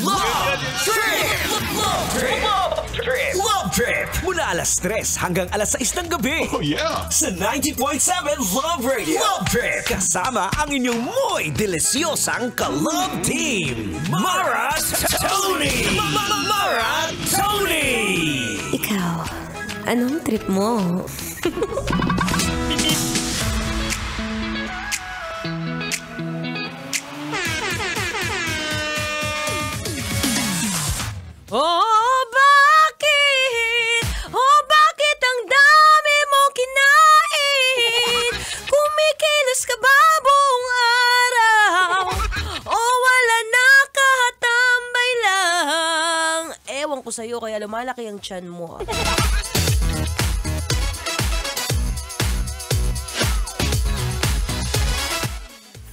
Love Trip! Love Trip! Love Trip! Mula alas 3 hanggang alas 6 ng gabi. Oh yeah! Sa 90.7 Love Radio. Love Trip! Kasama ang inyong muy delisyosang ka-love team. Mara Tony! Mara Tony! Ikaw, anong trip mo? Oh, bakit? Oh, bakit ang dami mong kinain? Kumikilos ka ba buong araw? Oh, wala na kahatambay lang. Ewan ko sa'yo, kaya lumalaki ang tiyan mo.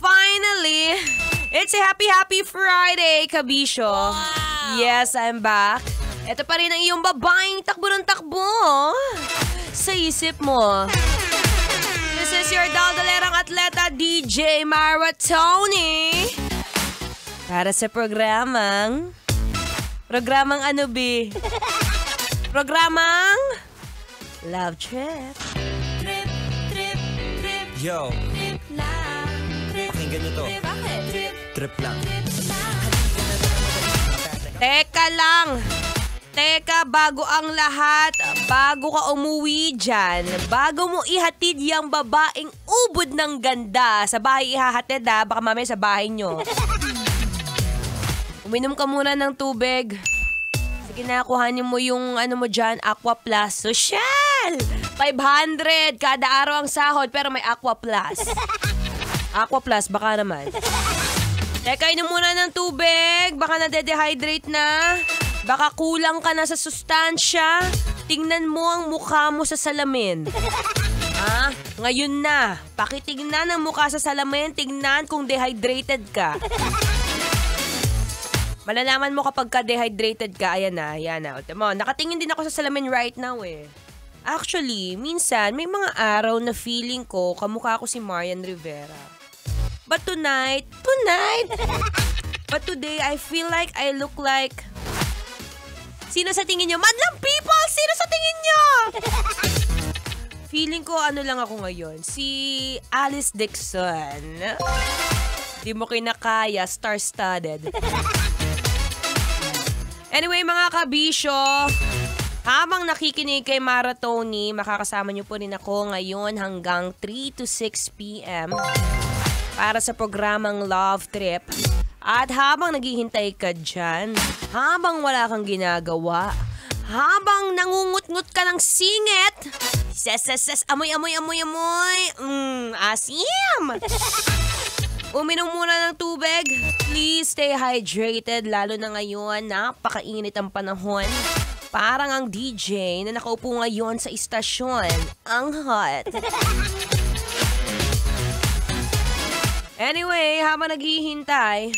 Finally, it's a happy Friday, Kabisyo. Wow. Yes, I'm back. Ito pa rin ang iyong babaeng takbo ng takbo sa isip mo. This is your daldalerang atleta, DJ Mara Tony. Para sa programang ano, B? Programang Love Trip. Trip, trip, trip. Yo, Trip lang. Trip, pakinggan nyo to. bakit? Trip lang. Teka, bago ang lahat, bago ka umuwi dyan, bago mo ihatid yung babaeng ubod ng ganda, sa bahay ihahatid baka mamaya sa bahay nyo. Uminom ka muna ng tubig. Sige na, kuhanin mo yung ano mo dyan, Aqua Plus. Social! 500 kada araw ang sahod pero may Aqua Plus. Aqua Plus, baka naman. Teka, inom muna ng tubig. Baka nade-dehydrate na. Baka kulang ka na sa sustansya. Tingnan mo ang mukha mo sa salamin. Ngayon na. Pakitignan ang mukha sa salamin. Tingnan kung dehydrated ka. Malalaman mo kapag ka-dehydrated ka. Ayan na. Nakatingin din ako sa salamin right now eh. Actually, minsan may mga araw na feeling ko kamukha ko si Marian Rivera. But today, I feel like I look like... Sino sa tingin nyo? Madlang people! Sino sa tingin nyo? Feeling ko ano lang ako ngayon. Si Alice Dixon. Di mo kinakaya, star-studded. Anyway, mga kabisyo, habang nakikinig kay Mara Tony, makakasama nyo po rin ako ngayon hanggang 3 to 6 p.m. para sa programang Love Trip. At habang naghihintay ka dyan, habang wala kang ginagawa, habang nangungut-ngut ka ng singit, amoy, asim! Uminom muna ng tubig. Please stay hydrated, lalo na ngayon, napakainit ang panahon. Parang ang DJ na nakaupo ngayon sa istasyon, ang hot. Anyway, habang naghihintay,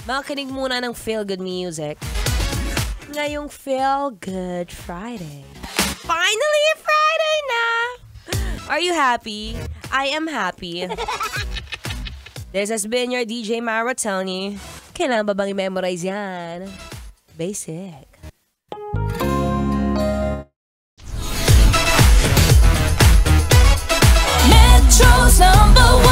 makinig muna ng feel-good music. Ngayong Feel-Good Friday. Finally, Friday na! Are you happy? I am happy. This has been your DJ Mara Tony. Kailangan ba bang i-memorize yan? Basic. Metro's #1